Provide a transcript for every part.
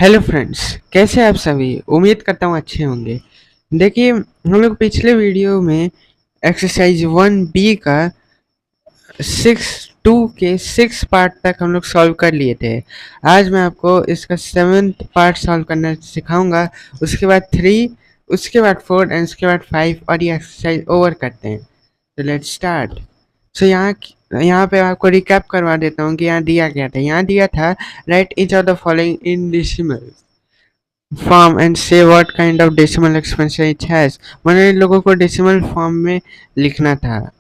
Hello friends, कैसे हैं आप सभी। उम्मीद करता हूँ अच्छे होंगे। देखिए, हम लोग पिछले वीडियो में एक्सरसाइज 1B का 6 पार्ट तक हम लोग सॉल्व कर लिए थे। आज मैं आपको इसका 7th पार्ट सॉल्व करना सिखाऊंगा। उसके बाद 3, उसके बाद 4 एंड उसके बाद 5 और ये एक्सरसाइज ओवर करते हैं। तो लेट्स स्टार्ट। सो यहाँ पे आपको रिकैप करवा देता हूँ कि यहाँ दिया क्या था। यहाँ दिया था write each of the following in decimal form and say what kind of decimal expansion it has. मैंने इन लोगों को डेसिमल फॉर्म में लिखना था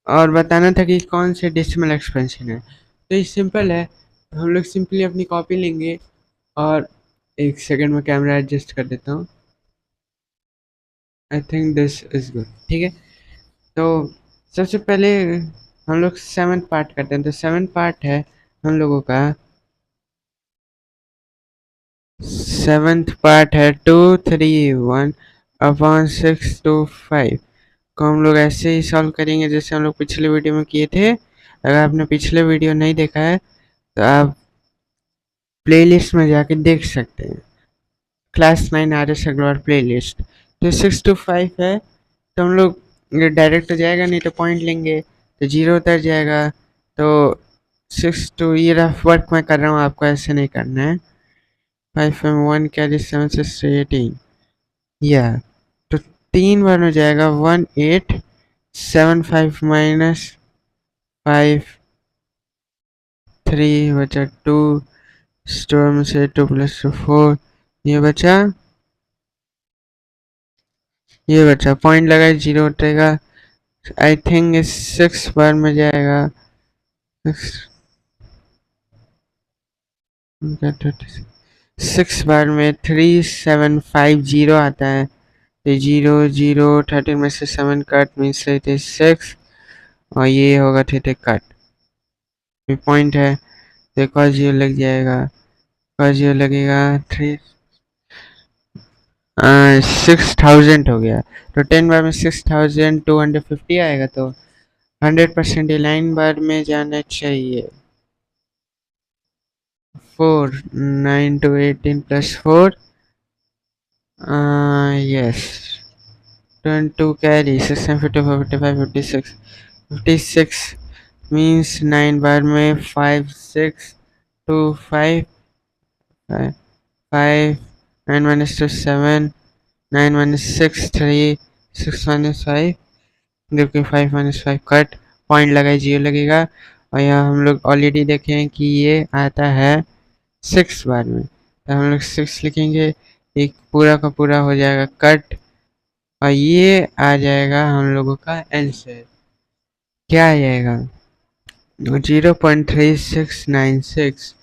और बताना था कि कौन से डेसिमल एक्सपेंशन है। तो ये सिंपल है। हम लोग सिंपली अपनी कॉपी लेंगे और एक सेकंड में कैमरा एडजस्ट कर देता हूँ। I think this is good. ठीक है, तो सबसे पहले हम लोग 7th पार्ट करते हैं। तो 7th पार्ट है हम लोगों का 7th पार्ट है 231/625 को हम लोग ऐसे ही सॉल्व करेंगे जैसे हम लोग पिछले वीडियो में किए थे। अगर आपने पिछले वीडियो नहीं देखा है तो आप प्लेलिस्ट में जाके देख सकते हैं, क्लास 9 RS अग्रवाल प्लेलिस्ट। तो 625 है, तो हम लोग ये डायरेक्ट तो जाएगा नहीं, तो पॉइंट लेंगे तो 0 उतर जाएगा। तो 6 2 ये रफ वर्क मैं कर रहा हूँ, आपको ऐसे नहीं करना है। 5 में 1 कैरी 7 6 18 या तो 3 बार में जाएगा 1875 माइनस 5 3 बचा 2 स्टोर में से 2 + 2 4 ये बचा पॉइंट लगा 0 उठेगा। आई थिंक इस 6 बार में जाएगा 6 बार में 3750 आता है। तो 0 0 13 में से 7 कट मीन्स 6 और ये होगा थे कट पॉइंट है। तो एक और 0 लग जाएगा, और 0 लगेगा 3 6000 हो गया। तो 10 बार में 6250 आएगा। तो 100% लाइन बार में जाना चाहिए। 4 9 to 18 + 4 yes 22 carry 6 and 54 55 56 56 means 9 बार में 5 6 2 5 5 5 9 minus 2 7 9 minus 6 3 6 minus 5 जो कि 5 minus 5 कट पॉइंट लगा 0 लगेगा। और यहाँ हम लोग ऑलरेडी देखे हैं कि ये आता है 6 बार में, तो हम लोग 6 लिखेंगे, एक पूरा का पूरा हो जाएगा कट और ये आ जाएगा हम लोगों का आंसर। क्या आ जाएगा 0.3696।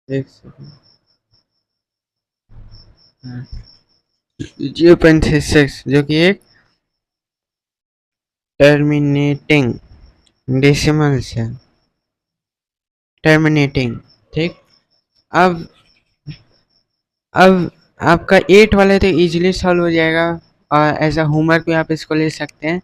एक सेकंड, 0.36 जो कि एक टर्मिनेटिंग डेसिमल्स है, टर्मिनेटिंग। ठीक, अब अब आपका 8 वाला तो इजीली सॉल्व हो जाएगा और एज अ होमवर्क भी आप इसको ले सकते हैं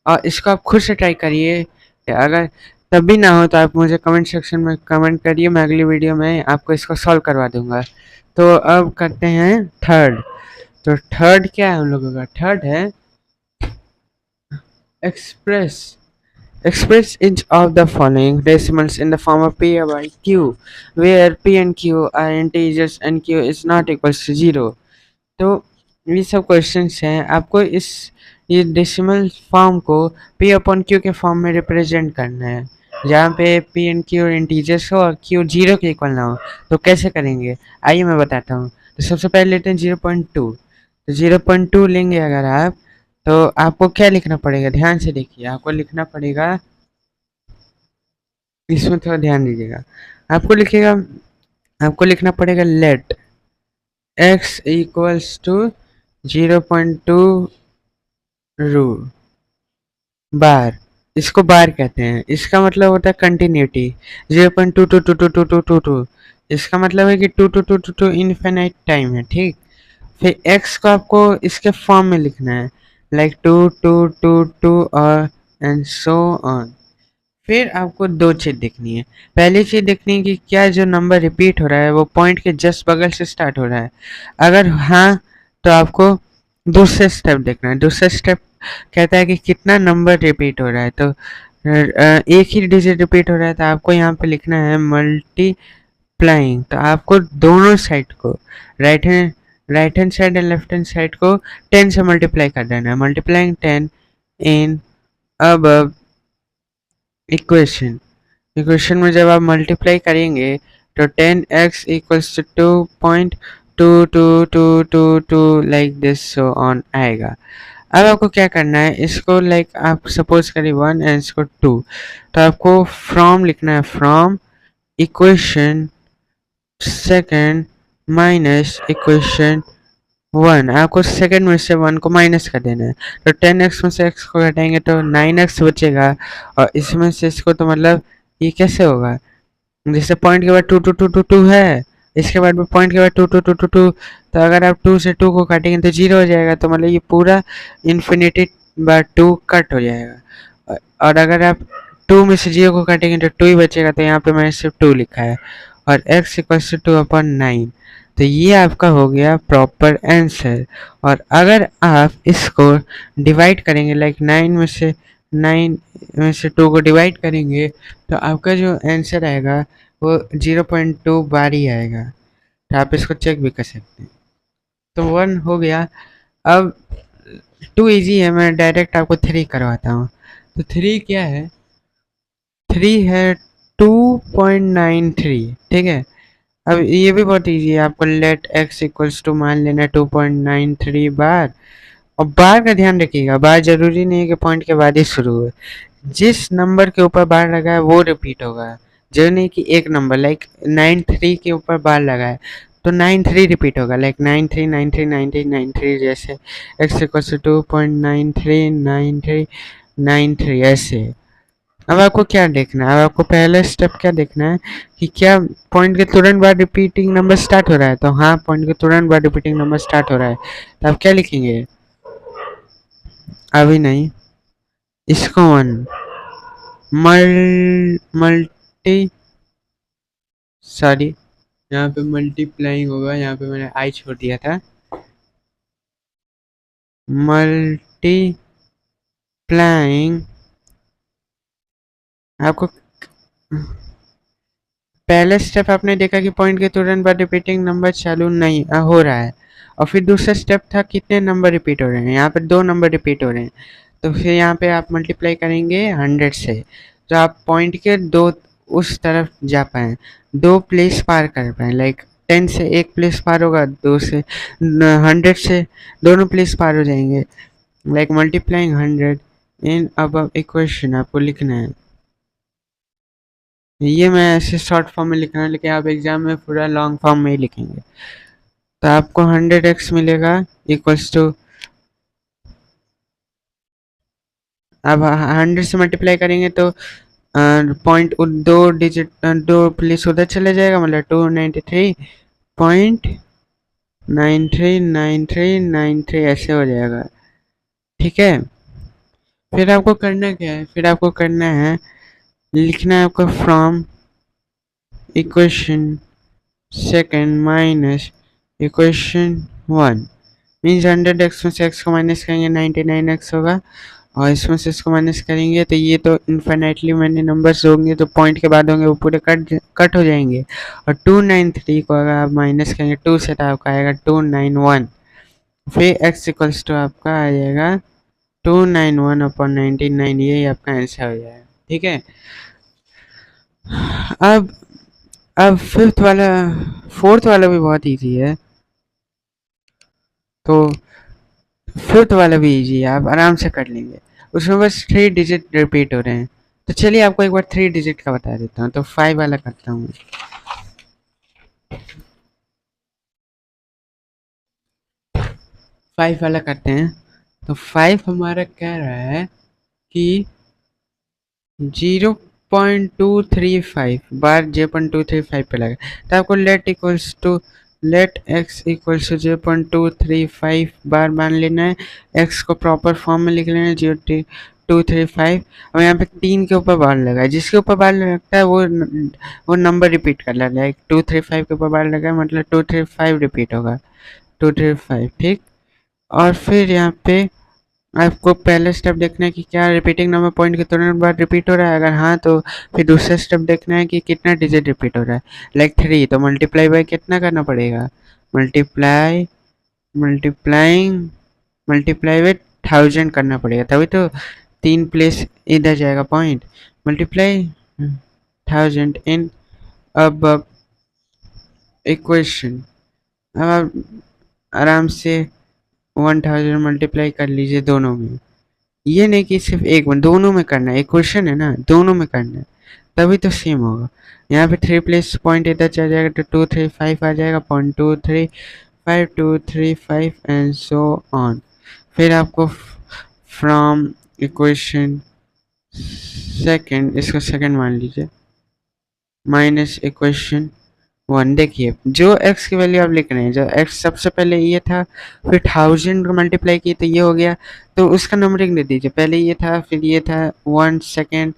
और इसको आप खुद से ट्राई करिए। अगर तब भी ना हो तो आप मुझे कमेंट सेक्शन में कमेंट करिए, मैं अगली वीडियो में आपको इसको सॉल्व करवा दूंगा। तो अब करते हैं थर्ड। तो थर्ड क्या है हम लोगों का? थर्ड है express each of the following decimals in the form of p by q, where p and q are integers and q is not equals to 0। तो ये सब क्वेश्चंस हैं, आपको ये डेसिमल फॉर्म को p अपॉन q के form में represent करना है, जहाँ पे p एंड q इंटीजर्स हो और q 0 के इक्वल ना हो। तो कैसे करेंगे आइए मैं बताता हूँ। तो सबसे पहले लेते हैं 0.2। तो 0.2 लेंगे अगर आप, तो आपको क्या लिखना पड़ेगा, ध्यान से देखिए। आपको लिखना पड़ेगा, इसमें थोड़ा ध्यान दीजिएगा। आपको लिखना पड़ेगा लेट x इक्वल्स टू 0.2 रू बार। इसको बार कहते हैं, इसका मतलब होता है कंटिन्यूटी। 0.22222222, इसका मतलब है कि 2 इनफिनाइट टाइम है। ठीक, फिर x को आपको इसके फॉर्म में लिखना है, लाइक 2 2 2 2 और एंड सो ऑन। फिर आपको दो चीज़ देखनी है। पहली चीज़ देखनी है कि क्या जो नंबर रिपीट हो रहा है वो पॉइंट के जस्ट बगल से स्टार्ट हो रहा है। अगर हाँ, तो आपको दूसरा स्टेप देखना है। दूसरा स्टेप कहता है कि कितना नंबर रिपीट हो रहा है। तो एक ही डिजिट रिपीट हो रहा है तो आपको यहाँ पे लिखना है मल्टीप्लाइंग। तो आपको दोनों साइड को right hand side and left hand side को 10 से मल्टीप्लाई कर देना है। मल्टीप्लाइंग 10 इन अब इक्वेशन में जब आप मल्टीप्लाई करेंगे तो 10x equals to 2.2222 like this so on आएगा। अब आपको क्या करना है, इसको लाइक आप सपोज करिए 1 एंड इसको 2, तो आपको फ्रॉम लिखना है, from equation second minus equation 1। आपको सेकेंड में से 1 को माइनस कर देना है। तो 10x में से x को घटाएंगे तो 9x बचेगा, और इसमें से इसको तो मतलब ये कैसे होगा, जैसे पॉइंट के बाद 2 है, इसके बाद भी पॉइंट के बाद 2, तो अगर आप 2 से 2 को काटेंगे तो 0 हो जाएगा। तो मतलब ये पूरा इन्फिनिटी बार 2 कट हो जाएगा। और अगर आप 2 में से 0 को काटेंगे तो 2 ही बचेगा। तो यहाँ पे मैंने सिर्फ 2 लिखा है, और x इक्वल्स टू 2/9। तो ये आपका हो गया प्रॉपर आंसर। और अगर आप इसको डिवाइड करेंगे, लाइक 9 में से 2 को डिवाइड करेंगे, तो आपका जो आंसर आएगा वो 0.2 बार ही आएगा। तो आप इसको चेक भी कर सकते हैं। तो 1 हो गया। अब 2 इजी है, मैं डायरेक्ट आपको 3 करवाता हूँ। तो 3 क्या है, 3 है 2.93, ठीक है। अब ये भी बहुत इजी है, आपको लेट x इक्वल्स टू मान लेना 2.93 बार। और बार का ध्यान रखिएगा, बार जरूरी नहीं है कि पॉइंट के बाद ही शुरू हो। जिस नंबर के ऊपर बार लगा है वो रिपीट होगा, जो नहीं कि एक नंबर लाइक 93 के ऊपर बार लगा है तो 93 रिपीट होगा, लाइक 93 जैसे x इक्वल्स टू 2.93 ऐसे। अब आपको क्या देखना है, अब आपको पहला स्टेप क्या देखना है कि क्या पॉइंट के तुरंत बाद रिपीटिंग नंबर स्टार्ट हो रहा है। तो हाँ, पॉइंट के तुरंत बाद रिपीटिंग नंबर स्टार्ट हो रहा है। तो आप क्या लिखेंगे, अभी नहीं, इसको 1 मल्टी सॉरी, यहाँ पे मल्टीप्लाइंग होगा, यहाँ पे मैंने आई छोड़ दिया था। मल्टीप्लाइंग, आपको पहले स्टेप आपने देखा कि पॉइंट के तुरंत बाद रिपीटिंग नंबर चालू नहीं हो रहा है। और फिर दूसरा स्टेप था कितने नंबर रिपीट हो रहे हैं, यहाँ पे 2 नंबर रिपीट हो रहे हैं। तो फिर यहाँ पे आप मल्टीप्लाई करेंगे 100 से, तो आप पॉइंट के दो उस तरफ जा पाए, 2 प्लेस पार कर पाए। लाइक 10 से एक प्लेस पार होगा, 2 से 100 से दोनों प्लेस पार हो जाएंगे। लाइक मल्टीप्लाइंग 100 इन अब इक्वेशन आपको लिखना है। ये मैं ऐसे शॉर्ट फॉर्म में लिख रहा हूँ, लेकिन आप एग्जाम में पूरा लॉन्ग फॉर्म में ही लिखेंगे। तो आपको 100x मिलेगा इक्वल्स टू, अब 100 से मल्टीप्लाई करेंगे तो पॉइंट दो डिजिट दो प्लेस उधर चले जाएगा, मतलब 293.939393 ऐसे हो जाएगा, ठीक है। फिर आपको करना क्या है, फिर आपको करना है, लिखना है आपको from equation second minus equation 1 means 100x में से x को माइनस करेंगे 99x होगा, और इसमें से इसको माइनस करेंगे तो ये तो इन्फिनेटली मैंने नंबर्स होंगे तो पॉइंट के बाद होंगे वो पूरे कट हो जाएंगे। और 293 को अगर आप माइनस करेंगे 2 से तो आपका आएगा 291, फिर x इक्वल्स टू आपका आ जाएगा 291/99, यही आपका आंसर हो जाएगा, ठीक है। अब फोर्थ वाला भी बहुत ईजी है। तो फिफ्थ वाला भी इजी है, आप आराम से कर लेंगे। उसमें बस 3 डिजिट रिपीट हो रहे हैं। तो चलिए आपको एक बार 3 डिजिट का बता देता हूँ। तो 5 वाला करता हूँ। 5 वाला करते हैं। तो 5 हमारा कह रहा है कि 0.235 बार 0.235 पे लगा। तो आपको लेट x इक्वल्स टू 0.235 बार मान लेना है। x को प्रॉपर फॉर्म में लिख लेना है, 235 और यहाँ पे 3 के ऊपर बार लगा है, जिसके ऊपर बार लगता है वो नंबर रिपीट कर रहा है। 235 के ऊपर बार लगा है मतलब 235 रिपीट होगा, 235 ठीक। और फिर यहाँ पे आपको पहले स्टेप देखना है कि क्या रिपीटिंग नंबर पॉइंट के तुरंत बाद रिपीट हो रहा है, अगर हाँ तो फिर दूसरा स्टेप देखना है कि कितना डिजिट रिपीट हो रहा है। लाइक 3 तो मल्टीप्लाई बाय कितना करना पड़ेगा, मल्टीप्लाई बाय 1000 करना पड़ेगा, तभी तो 3 प्लेस इधर जाएगा पॉइंट। मल्टीप्लाई 1000 इन अब इक्वेशन। अब आप आराम से 1000 मल्टीप्लाई कर लीजिए दोनों में, ये नहीं कि सिर्फ एक में, दोनों में करना है, इक्वेशन है ना, दोनों में करना है तभी तो सेम होगा। यहाँ पे 3 प्लेस पॉइंट इधर चल जाएगा तो 235 आ जाएगा, 0.235 एंड सो ऑन। फिर आपको फ्रॉम इक्वेशन सेकंड, इसको सेकंड मान लीजिए, माइनस इक्वेशन 1। देखिए जो x की वैल्यू आप लिख रहे हैं, जो x सबसे पहले ये था, फिर 1000 को मल्टीप्लाई किए तो ये हो गया, तो उसका नंबरिंग दे दीजिए, पहले ये था फिर ये था, 1 सेकेंड,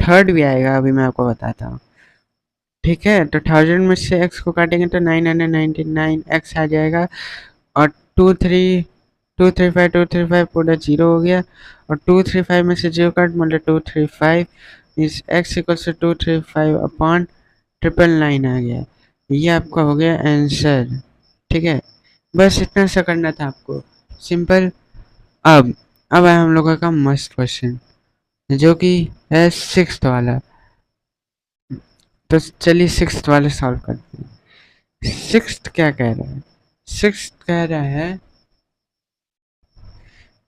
थर्ड भी आएगा अभी मैं आपको बताता हूँ, ठीक है। तो 1000 में से x को काटेंगे तो 999 x आ जाएगा, और 235 पूरा जीरो हो गया, और 235 में से जीरो काट मतलब 235 इस x इक्वल्स टू 235 अपॉन 999 आ गया। ये आपका हो गया आंसर, ठीक है। बस इतना सा करना था आपको, सिंपल। अब है हम लोगों का मस्त क्वेश्चन जो कि है 6th वाला, तो चलिए 6th वाला सॉल्व करते हैं। 6th क्या कह रहा है, 6th कह रहा है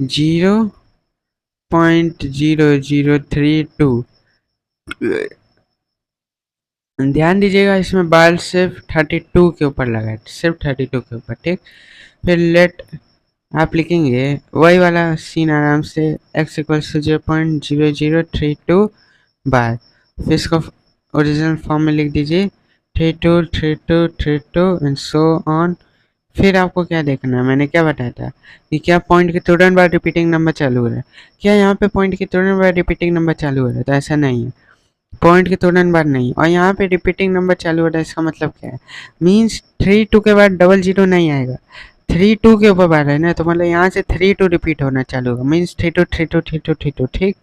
0.0032। ध्यान दीजिएगा इसमें बाल सिर्फ 32 के ऊपर लगा है, सिर्फ 32 के ऊपर, ठीक। फिर लेट आप लिखेंगे वही वाला सीन आराम से, x इक्वल्स टू 0.0032 बार, फिर इसको ओरिजिनल फॉर्म में लिख दीजिए 32 एंड सो ऑन। फिर आपको क्या देखना है, मैंने क्या बताया था कि क्या पॉइंट के तुरंत बाद रिपीटिंग नंबर चालू हो रहा है, क्या यहाँ पे पॉइंट के तुरंत बाद रिपीटिंग नंबर चालू हो रहा है, तो ऐसा नहीं है, पॉइंट के तुरंत बाद नहीं, और यहाँ पे रिपीटिंग नंबर चालू हो रहा है, इसका मतलब क्या है, मीन्स 32 के बाद 00 नहीं आएगा, 32 के ऊपर बार है ना, तो मतलब यहाँ से 32 रिपीट होना चालू होगा, मीन्स 32 ठीक।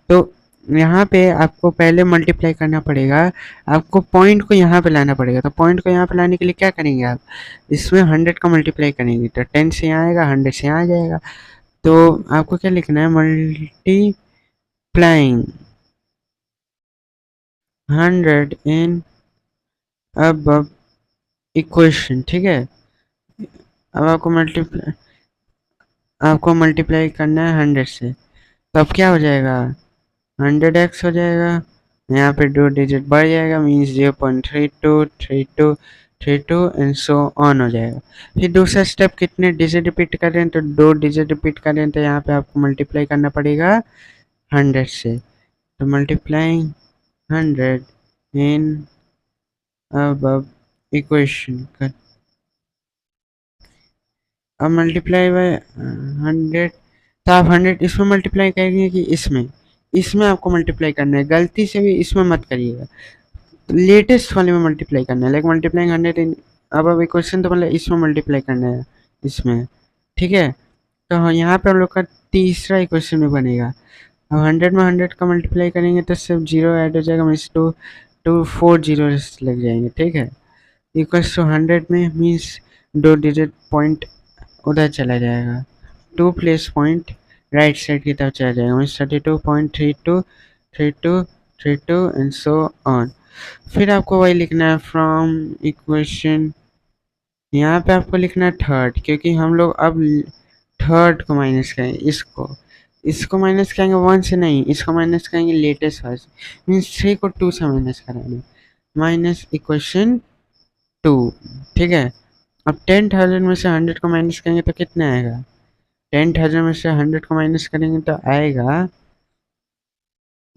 तो यहाँ पे आपको पहले मल्टीप्लाई करना पड़ेगा, आपको पॉइंट को यहाँ पे लाना पड़ेगा, तो पॉइंट को यहाँ पे लाने के लिए क्या करेंगे आप, इसमें 100 का मल्टीप्लाई करेंगे, तो 10 से यहाँ आएगा, 100 से यहाँ आ जाएगा। तो आपको क्या लिखना है, मल्टीप्लाइंग 100 इन अब इक्वेशन, ठीक है। अब आपको मल्टीप्लाई करना है 100 से, तो अब क्या हो जाएगा, 100x हो जाएगा, यहाँ पे 2 डिजिट बढ़ जाएगा, मीन्स 0.32 एंड सो ऑन हो जाएगा। फिर दूसरा स्टेप, कितने डिजिट रिपीट कर रहे हैं, तो 2 डिजिट रिपीट कर रहे हैं, तो यहाँ पे आपको मल्टीप्लाई करना पड़ेगा 100 से, तो मल्टीप्लाइंग 100 इन अब इक्वेशन कर, अब मल्टीप्लाई बाय 100, तो आप 100 इसमें मल्टीप्लाई करेंगे कि इसमें आपको मल्टीप्लाई करना है, गलती से भी इसमें मत करिएगा, लेटेस्ट वाले में मल्टीप्लाई करना है, लाइक मल्टीप्लाइंग 100 इन अब इक्वेशन, तो मतलब इसमें मल्टीप्लाई करना है इसमें, ठीक है। तो यहाँ पे हम लोग का तीसरा इक्वेशन में बनेगा, अब 100 में 100 का मल्टीप्लाई करेंगे तो सिर्फ जीरो ऐड हो जाएगा, मीन्स 4 जीरो लग जाएंगे, ठीक है। इक्वल्स टू 100 में मीन्स 2 डिजिट पॉइंट उधर चला जाएगा, 2 प्लेस पॉइंट राइट साइड की तरफ चला जाएगा, मीन्स 32.32 एंड सो ऑन। फिर आपको वही लिखना है फ्रॉम इक्वेशन, यहाँ पे आपको लिखना है थर्ड, क्योंकि हम लोग अब थर्ड को माइनस करेंगे, इसको माइनस करेंगे 1 से नहीं, इसको माइनस करेंगे लेटेस्ट वर्स, मीन्स 3 को 2 से माइनस करेंगे, माइनस इक्वेशन 2, ठीक है। अब 10,000 में से 100 को माइनस करेंगे तो कितना आएगा, 10,000 में से 100 को माइनस करेंगे तो आएगा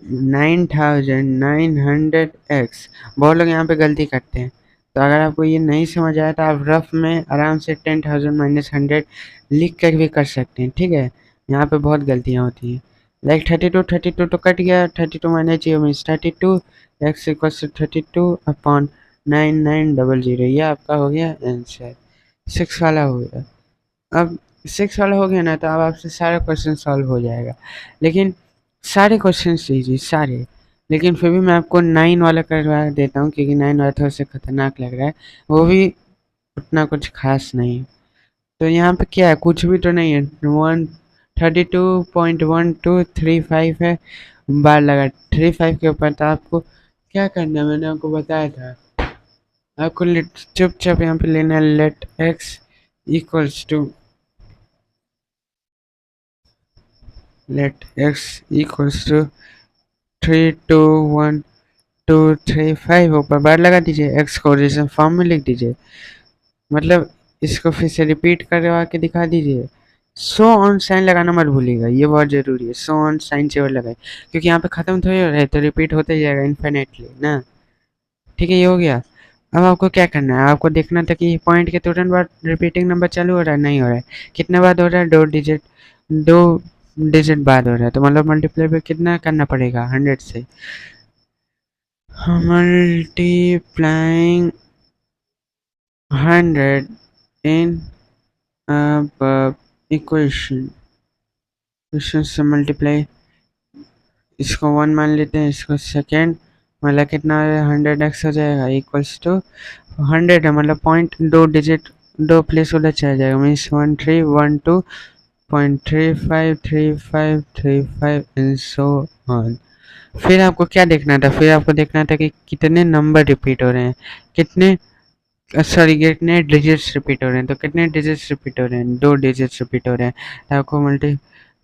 9,900x। बहुत लोग यहाँ पे गलती करते हैं, तो अगर आपको ये नहीं समझ आया तो आप रफ में आराम से 10,000 माइनस 100 लिख कर भी कर सकते हैं, ठीक है। यहाँ पे बहुत गलतियाँ होती हैं, लाइक 32 तो कट गया, 32 minus 0 means 32, x equals to 32 upon 9900। ये आपका हो गया आंसर, 6 वाला हो गया। अब 6 वाला हो गया ना, तो अब आपसे सारा क्वेश्चन सॉल्व हो जाएगा। लेकिन सारे क्वेश्चन लीजिए सारे, लेकिन फिर भी मैं आपको 9 वाला करवा देता हूँ, क्योंकि 9 वाला थोड़ा सा खतरनाक लग रहा है, वो भी उतना कुछ खास नहीं। तो यहाँ पे क्या है, कुछ भी तो नहीं है, 132.1235 है, बार लगा 35 के ऊपर। तो आपको क्या करना है, मैंने आपको बताया था, आपको चुपचाप यहाँ पे लेना है let x equals to let x equals to 321,235 ऊपर बार लगा दीजिए, x को ओरिजिनल फॉर्म में लिख दीजिए, मतलब इसको फिर से रिपीट करवा के दिखा दीजिए। सो ऑन साइन लगाना मत भूलिएगा, ये बहुत ज़रूरी है, सो ऑन साइन से लगाए, क्योंकि यहाँ पे ख़त्म थोड़ी हो रहा है, तो रिपीट होते जाएगा इन्फिनेटली ना। ठीक है, ये हो गया। अब आपको क्या करना है, आपको देखना था कि पॉइंट के तुरंत बाद रिपीटिंग नंबर चालू हो रहा है, नहीं हो रहा है। कितने बाद हो रहा है, 2 डिजिट बाद हो रहा है, तो मतलब मल्टीप्लाई पे कितना करना पड़ेगा, 100 से। मल्टीप्लाइंग 100 इन इक्वेशन, क्वेश्चन से मल्टीप्लाई, इसको 1 मान लेते हैं, इसको सेकेंड, मतलब कितना है, 100x हो जाएगा इक्वल्स टू 100 है, मतलब पॉइंट 2 डिजिट 2 प्लेस उधर चला जाएगा, मीन्स 1312.353535 एंड सो ऑन। फिर आपको क्या देखना था, फिर आपको देखना था कि कितने नंबर रिपीट हो रहे हैं, कितने सॉरी कितने डिजिट्स रिपीट हो रहे हैं। तो कितने डिजिट्स रिपीट हो रहे हैं, 2 डिजिट्स रिपीट हो रहे हैं, तो आपको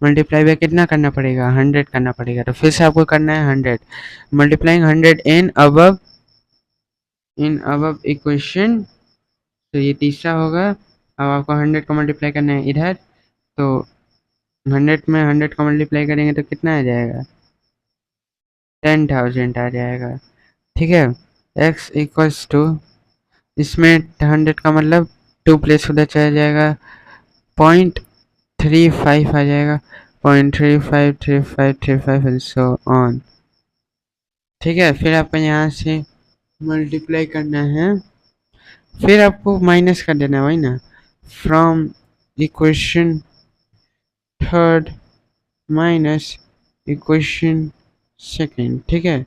मल्टीप्लाई बाय कितना करना पड़ेगा, 100 करना पड़ेगा। तो फिर से आपको करना है 100, मल्टीप्लाइंग 100 इन अबव इक्वेशन, तो ये तीसरा होगा। अब आपको 100 को मल्टीप्लाई करना है इधर, तो 100 में 100 को मल्टीप्लाई करेंगे तो कितना आ जाएगा, 10,000 आ जाएगा। ठीक है, x इक्वल्स टू, इसमें 100 का मतलब 2 प्लेस उधर चला जाएगा, 0.35 आ जाएगा, 0.353535 एंड सो ऑन। ठीक है, फिर आपको यहाँ से मल्टीप्लाई करना है, फिर आपको माइनस कर देना है, वही ना, from equation third minus equation second. ठीक है,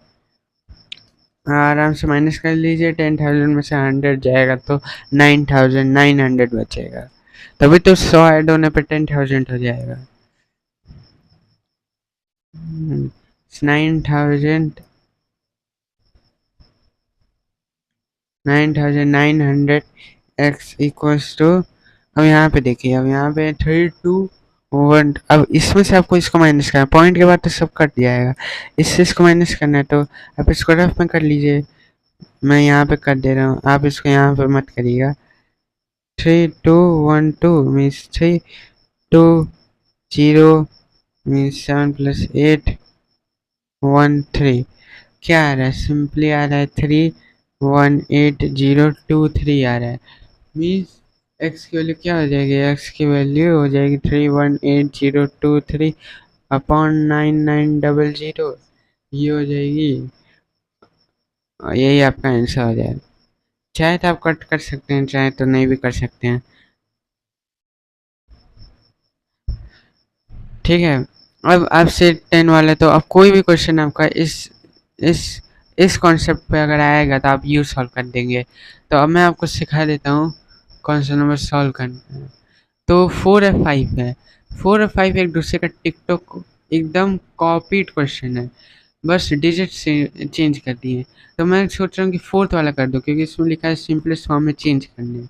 आराम से माइनस कर लीजिए, 10,000 में से 100 जाएगा तो 9,900 बचेगा, तभी तो 100 ऐड होने पे 10,000 हो जाएगा। 9,900 x इक्वल्स टू, अब यहाँ पे देखिए, अब यहाँ पे 321, अब इसमें से आपको इसको माइनस करना है, पॉइंट के बाद तो सब कट जाएगा, इससे इसको माइनस करना है, तो आप इसको रफ में कर लीजिए, मैं यहाँ पे कर दे रहा हूँ, आप इसको यहाँ पे मत करिएगा। 3212 मीन्स 320 मीन्स 7 + 8 13, क्या आ रहा है, सिंपली आ रहा है 318,023 आ रहा है, मीन्स एक्स की वैल्यू क्या हो जाएगी, एक्स की वैल्यू हो जाएगी 318,023 अपॉन 9900, ये हो जाएगी, यही आपका आंसर हो जाएगा। चाहे तो आप कट कर सकते हैं, चाहे तो नहीं भी कर सकते हैं। ठीक है, अब आपसे 10 वाला, तो अब कोई भी क्वेश्चन आपका इस इस कॉन्सेप्ट पे अगर आएगा तो आप यू सॉल्व कर देंगे। तो अब मैं आपको सिखा देता हूँ कौन सा नंबर सॉल्व करना है। तो 4 और 5 है, 4 और 5 एक दूसरे का टिकटॉक एकदम कॉपीड क्वेश्चन है, बस डिजिट से चेंज कर दिए। तो मैं सोच रहा हूँ कि 4th वाला कर दो, क्योंकि इसमें लिखा है सिंपलेस्ट फॉर्म में चेंज करने है।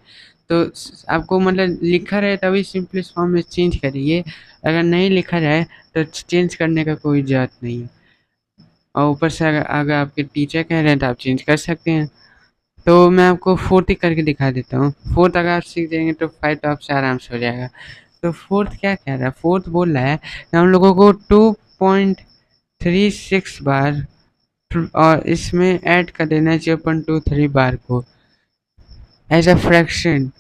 तो आपको मतलब लिखा रहे तभी सिंपलेस्ट फॉर्म में चेंज करिए, अगर नहीं लिखा रहे तो चेंज करने का कोई ज़रूरत नहीं है। और ऊपर से अगर आपके टीचर कह रहे हैं तो आप चेंज कर सकते हैं। तो मैं आपको 4th ही करके दिखा देता हूँ। 4th अगर आप सीख जाएंगे तो 5 तो आपसे आराम से हो जाएगा। तो 4th क्या कह रहा है, 4th बोल रहा है कि हम लोगों को 2.36 बार और इसमें ऐड कर देना है 0.23 बार को एज अ फ्रैक्शन।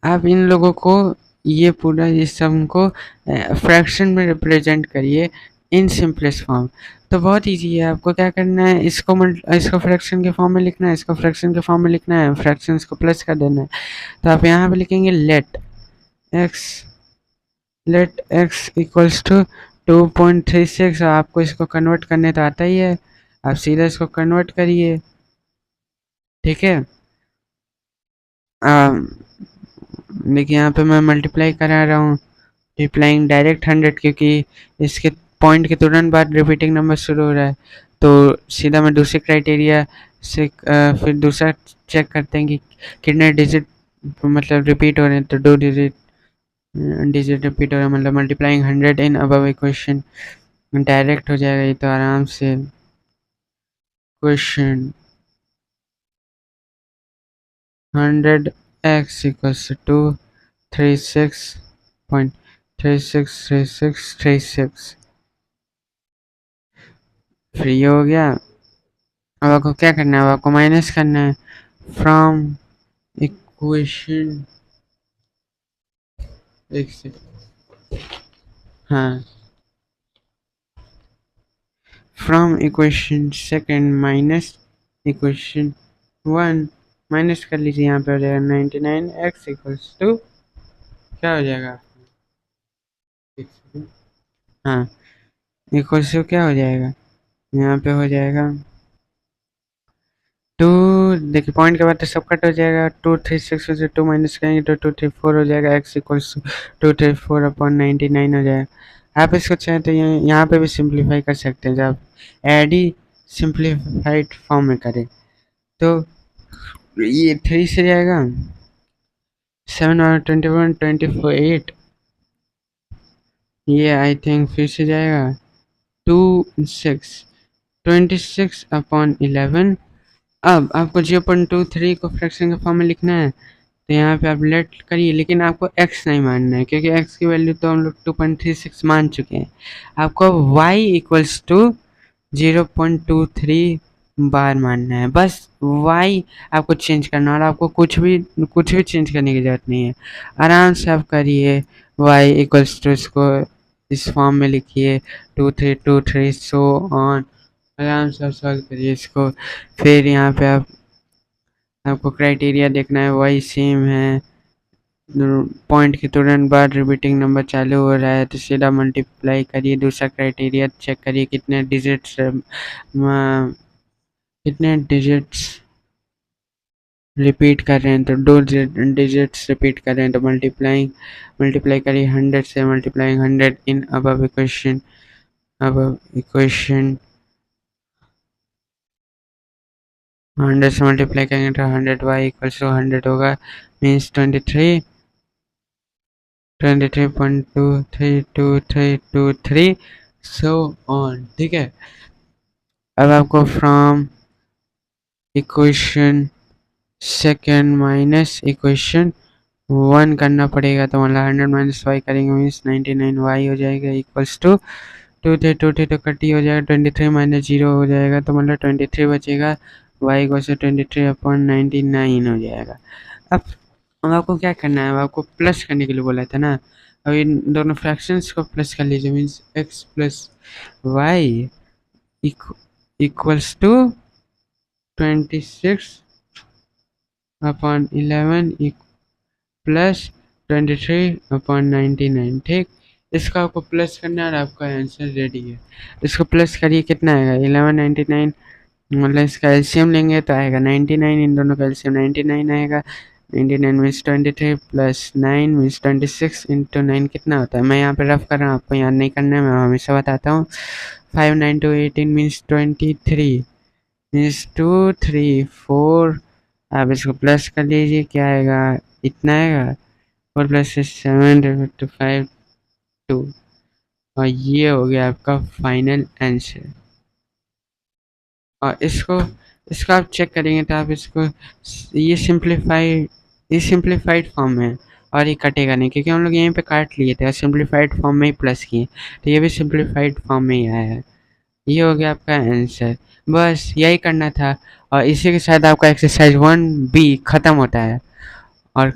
आप इन लोगों को ये पूरा इस सम को फ्रैक्शन में रिप्रेजेंट करिए इन सिंपलेस्ट फॉर्म। तो बहुत इजी है, आपको क्या करना है, इसको फ्रैक्शन के फॉर्म में लिखना है, इसको फ्रैक्शन के फॉर्म में लिखना है, फ्रैक्शंस को प्लस कर देना है। तो आप यहाँ पे लिखेंगे x let x equals to 2.36। आपको इसको कन्वर्ट करने तो आता ही है, आप सीधा इसको कन्वर्ट करिए, ठीक है। देखिए यहाँ पे मैं मल्टीप्लाई करा रहा हूँ, मल्टीप्लाइंग डायरेक्ट 100, क्योंकि इसके पॉइंट के तुरंत बाद रिपीटिंग नंबर शुरू हो रहा है। तो सीधा मैं दूसरे क्राइटेरिया से फिर दूसरा चेक करते हैं कि कितने डिजिट मतलब रिपीट हो रहे हैं। तो 2 डिजिट रिपीट हो रहा है, मतलब multiplying 100 in above equation direct हो जाएगा ये तो आराम से। Question 100x equals to 36.363636 free हो गया। अब आपको क्या करना है, अब आपको माइनस करना है फ्रॉम इक्वेशन, एक से, हाँ, from equation second minus equation 1, minus कर लीजिए। यहाँ पे हो जाएगा 99x इक्वल्स टू, क्या हो जाएगा, हाँ, इक्वल्स टू क्या हो जाएगा, यहाँ पे हो जाएगा 2। देखिए पॉइंट के बाद तो सब कट हो जाएगा, 236 में से 2 माइनस करेंगे तो 234 हो जाएगा, x इक्वल्स टू 234/99 हो जाएगा। आप इसको चाहें तो यहाँ पे भी सिंप्लीफाई कर सकते हैं, जब एड ही सिंप्लीफाइड फॉर्म में करें तो ये 3 से जाएगा 7 और 21 ये आई थिंक फिर से जाएगा 26 अब आपको 0.23 को फ्रैक्शन के फॉर्म में लिखना है, तो यहाँ पे आप लेट करिए, लेकिन आपको x नहीं मानना है, क्योंकि x की वैल्यू तो हम लोग 2.36 मान चुके हैं। आपको y इक्वल्स टू 0.23 बार मानना है, बस y आपको चेंज करना है, और आपको कुछ भी चेंज करने की ज़रूरत नहीं है। आराम से आप करिए, y इक्वल्स टू इसको इस फॉर्म में लिखिए 2323 सो ऑन, आराम से आप सॉल्व करिए इसको। फिर यहाँ पे आपको क्राइटेरिया देखना है, वही सेम है, पॉइंट के तुरंत बाद रिपीटिंग नंबर चालू हो रहा है तो सीधा मल्टीप्लाई करिए। दूसरा क्राइटेरिया चेक करिए कितने डिजिट्स रिपीट कर रहे हैं, तो 2 डिजिट्स रिपीट कर रहे हैं, तो मल्टीप्लाई करिए 100 से, मल्टीप्लाइंग 100 इन अबव इक्वेशन 100 से मल्टीप्लाई करेंगे तो 100y इक्वल्स टू 100 होगा, मीन्स 23.232323 सो ऑन, ठीक है। अब आपको from equation second minus equation 1 करना पड़ेगा, तो मतलब 100 माइनस वाई करेंगे मीन्स 99y हो जाएगा इक्वल्स टू 2 तो कटी हो जाएगा, 23 माइनस 0 हो जाएगा, तो मतलब 23 बचेगा, y इक्वल्स टू 23/99 हो जाएगा। अब आपको क्या करना है, अब आपको प्लस करने के लिए बोला था ना, अब इन दोनों फ्रैक्शंस को प्लस कर लीजिए, means x plus y equals to 26/11 plus 23/99, ठीक। इसका आपको प्लस करना है और आपका आंसर रेडी है। इसको प्लस करिए, कितना आएगा 1199, मतलब इसका एलसीएम लेंगे तो आएगा 99, इन दोनों का एलसीएम 99 आएगा। 99 मीन्स 23 प्लस 9 मीन्स 26 इंटू 9 कितना होता है, मैं यहाँ पे रफ कर रहा हूँ, आपको याद नहीं करना है, मैं हमेशा बताता हूँ। 5 9 2 18 मीन्स 23 मीन्स 234। आप इसको प्लस कर लीजिए, क्या आएगा, इतना आएगा, 4 प्लस 7 to 5 2, और ये हो गया आपका फाइनल आंसर। और इसको आप चेक करेंगे तो आप इसको ये सिंप्लीफाइड फॉर्म में, और ये कटेगा नहीं, क्योंकि हम लोग यहीं पे काट लिए थे और सिंप्लीफाइड फॉर्म में ही प्लस किए, तो ये भी सिंप्लीफाइड फॉर्म में ही आया है। ये हो गया आपका आंसर, बस यही करना था, और इसी के साथ आपका एक्सरसाइज 1B ख़त्म होता है। और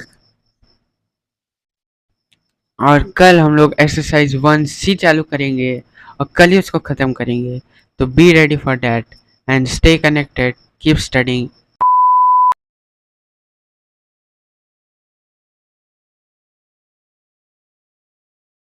और कल हम लोग एक्सरसाइज 1C चालू करेंगे और कल ही उसको ख़त्म करेंगे। तो be ready for that and stay connected, keep studying